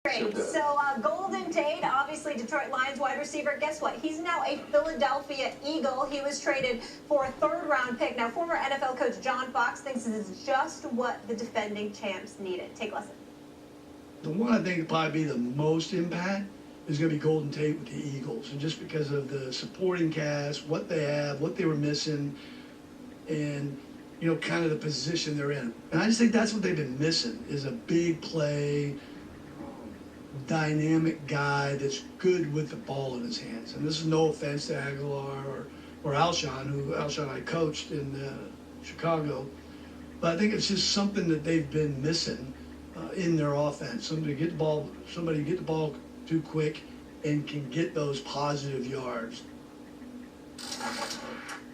Great. So Golden Tate, obviously Detroit Lions wide receiver. Guess what? He's now a Philadelphia Eagle. He was traded for a third-round pick. Now, former NFL coach John Fox thinks this is just what the defending champs needed. Take a listen. The one I think will probably be the most impact is going to be Golden Tate with the Eagles, and just because of the supporting cast, what they have, what they were missing, and kind of the position they're in. And I just think that's what they've been missing, is a big play, dynamic guy that's good with the ball in his hands. And this is no offense to Aguilar or Alshon, who Alshon I coached in Chicago, but I think it's just something that they've been missing in their offense. Somebody get the ball too quick and can get those positive yards.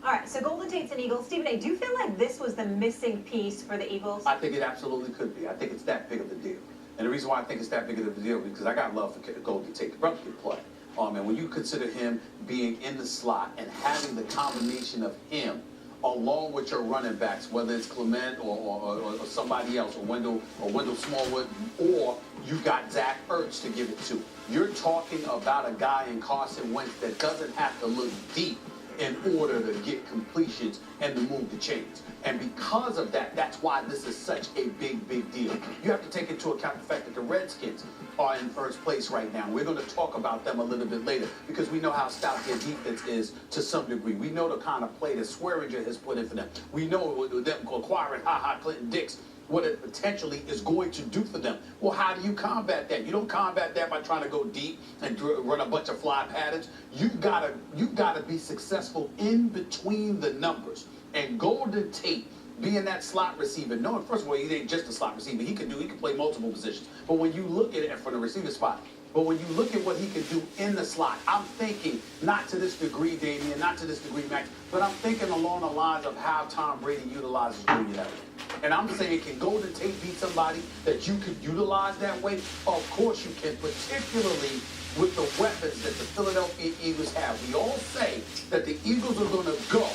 All right, so Golden Tate's an Eagle. Stephen A., do you feel like this was the missing piece for the Eagles? I think it absolutely could be. I think it's that big of a deal. And the reason why I think it's that big of a deal is because I got love for Golden Tate. The brother can play. And when you consider him being in the slot and having the combination of him along with your running backs, whether it's Clement or somebody else, or Wendell Smallwood, or you got Zach Ertz to give it to. You're talking about a guy in Carson Wentz that doesn't have to look deep in order to get completions and to move the chains. And because of that, that's why this is such a big deal. You have to take into account the fact that the Redskins are in first place right now. We're going to talk about them a little bit later because we know how stout their defense is to some degree. We know the kind of play that Swearinger has put in for them. We know with them acquiring Clinton Dix, what it potentially is going to do for them. Well, how do you combat that? You don't combat that by trying to go deep and run a bunch of fly patterns. You gotta be successful in between the numbers. And Golden Tate, being that slot receiver, knowing first of all he ain't just a slot receiver. He can play multiple positions. But when you look at it from the receiver spot, but when you look at what he can do in the slot, I'm thinking, not to this degree, Damian, not to this degree, Max, but I'm thinking along the lines of how Tom Brady utilizes Julian Edelman. And I'm saying, can Golden Tate be somebody that you could utilize that way? Of course you can, particularly with the weapons that the Philadelphia Eagles have. We all say that the Eagles are going to go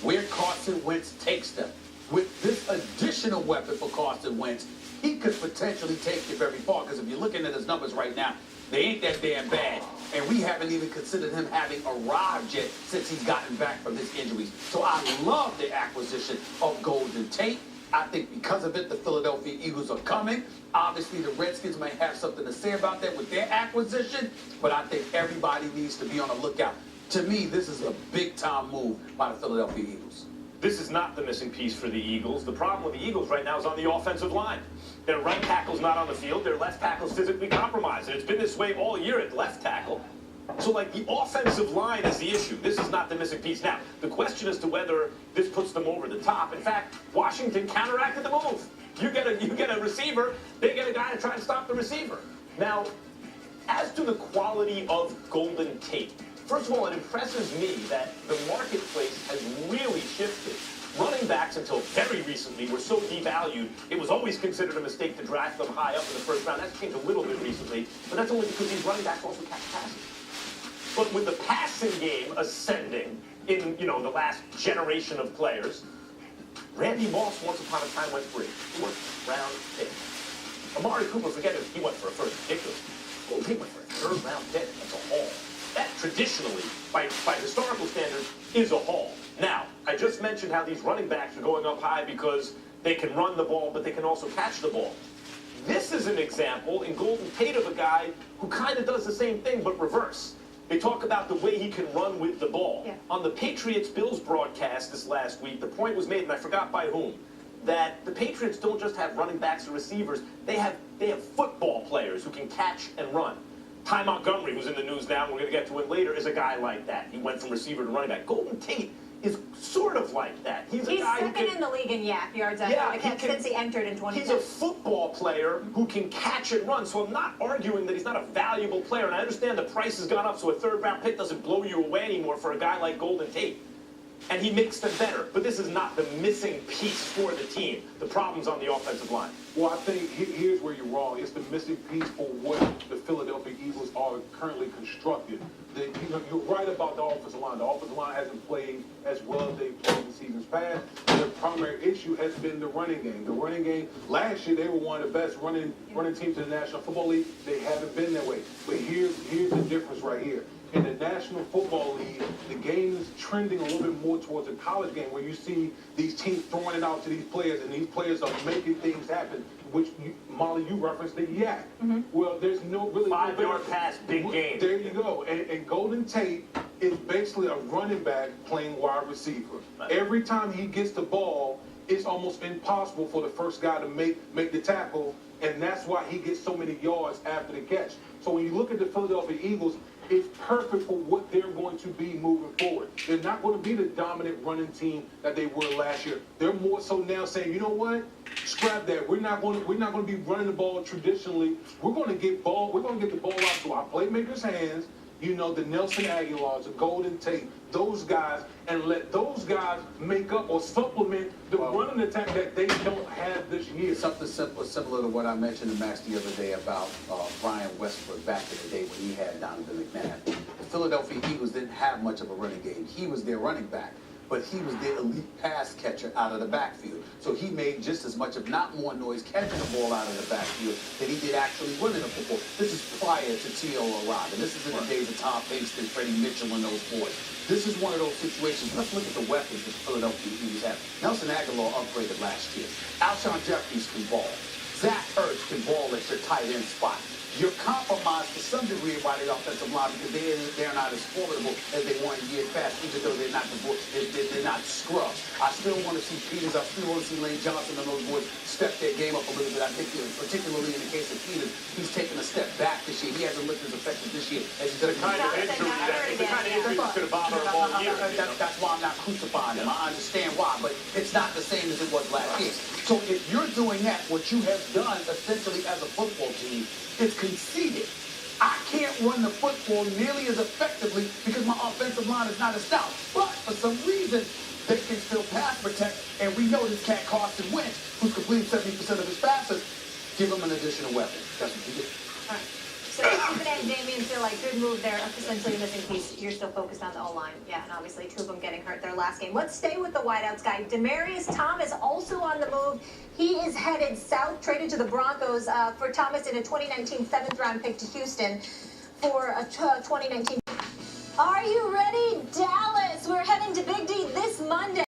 where Carson Wentz takes them. With this additional weapon for Carson Wentz, he could potentially take you very far, because if you're looking at his numbers right now, they ain't that damn bad. And we haven't even considered him having arrived yet since he's gotten back from his injuries. So I love the acquisition of Golden Tate. I think because of it, the Philadelphia Eagles are coming. Obviously, the Redskins may have something to say about that with their acquisition, but I think everybody needs to be on the lookout. To me, this is a big-time move by the Philadelphia Eagles. This is not the missing piece for the Eagles. The problem with the Eagles right now is on the offensive line. Their right tackle's not on the field. Their left tackle's physically compromised. And it's been this way all year at left tackle. So, the offensive line is the issue. This is not the missing piece. Now, the question as to whether this puts them over the top. In fact, Washington counteracted the move. You get a receiver, they get a guy to try and stop the receiver. Now, as to the quality of Golden Tate, first of all, it impresses me that the marketplace has really shifted. Running backs, until very recently, were so devalued, it was always considered a mistake to draft them high up in the first round. That's changed a little bit recently, but that's only because these running backs also catch passes. But with the passing game ascending in, the last generation of players, Randy Moss once upon a time went for a fourth-round pick. Amari Cooper, forget it, he went for a first ridiculous. Golden Tate went for a third-round pick. That's a haul. That traditionally, by historical standards, is a haul. Now, I just mentioned how these running backs are going up high because they can run the ball, but they can also catch the ball. This is an example in Golden Tate of a guy who kind of does the same thing, but reverse. They talk about the way he can run with the ball. Yeah. On the Patriots-Bills broadcast this last week, the point was made, and I forgot by whom, that the Patriots don't just have running backs and receivers, they have football players who can catch and run. Ty Montgomery, who's in the news now, and we're going to get to it later, is a guy like that. He went from receiver to running back. Golden Tate is sort of like that. He's a guy second in the league in YAC yards after since he entered in 2010. He's a football player who can catch and run, so I'm not arguing that he's not a valuable player, and I understand the price has gone up, so a third-round pick doesn't blow you away anymore for a guy like Golden Tate. And he makes them better, but this is not the missing piece for the team. The problem's on the offensive line. Well, I think here's where you're wrong. It's the missing piece for what the Philadelphia Eagles are currently constructed. You're right about the offensive line. The offensive line hasn't played as well as they played in seasons past, the primary issue has been the running game. The running game, last year, they were one of the best running teams in the National Football League. They haven't been that way. But here's the difference right here. In the National Football League, the game is trending a little bit more towards a college game where you see these teams throwing it out to these players, and these players are making things happen, which, Molly, you referenced the yak. Well, there's no really... 5-yard pass, big game. There you go. And Golden Tate is basically a running back playing wide receiver. Every time he gets the ball, it's almost impossible for the first guy to make the tackle, and that's why he gets so many yards after the catch. So when you look at the Philadelphia Eagles, it's perfect for what they're going to be moving forward. They're not going to be the dominant running team that they were last year. They're more so now saying, you know what? Scrap that. We're not going to be running the ball traditionally. We're going to get the ball out to our playmakers' hands. You know, the Nelson Aguilars, the Golden Tate, those guys, and let those guys make up or supplement the running attack that they don't have this year. Something similar to what I mentioned to Max the other day about Brian Westbrook back in the day when he had Donovan McNabb. The Philadelphia Eagles didn't have much of a running game. He was their running back, but he was their elite pass catcher out of the backfield. So he made just as much, if not more, noise catching the ball out of the backfield than he did actually running the football. This is prior to T.O. arriving. This is in the days of Tom Hingston, Freddie Mitchell, and those boys. This is one of those situations. Let's look at the weapons that the Philadelphia Eagles have. Nelson Aguilar upgraded last year. Alshon Jeffries can ball. Zach Ertz can ball at your tight end spot. You're compromised to some degree by the offensive line because they're not as formidable as they were in years past, even though they're not scrubs. I still want to see Peters. I still want to see Lane Johnson and those boys step their game up a little bit. I think, particularly in the case of Peters, he's taken a step back this year. He hasn't looked as effective this year as he did. The kind of injury that's going to bother him all year. That's why I'm not crucifying him. I understand why, but it's not the same as it was last year. So if you're doing that, what you have done essentially as a football team is conceded. I can't run the football nearly as effectively because my offensive line is not as stout. But for some reason, they can still pass protect. And we know this cat Carson Wentz, who's completing 70% of his passes, give him an additional weapon. That's what you do. All right. So Stephen and Damian feel like good move there, essentially missing piece. You're still focused on the O-line. Yeah, and obviously two of them getting hurt their last game. Let's stay with the wideouts guy. Demaryius Thomas also on the move. He is headed south, traded to the Broncos for Thomas in a 2019 7th-round pick to Houston for a 2019. Are you ready, Dallas? We're heading to Big D this Monday.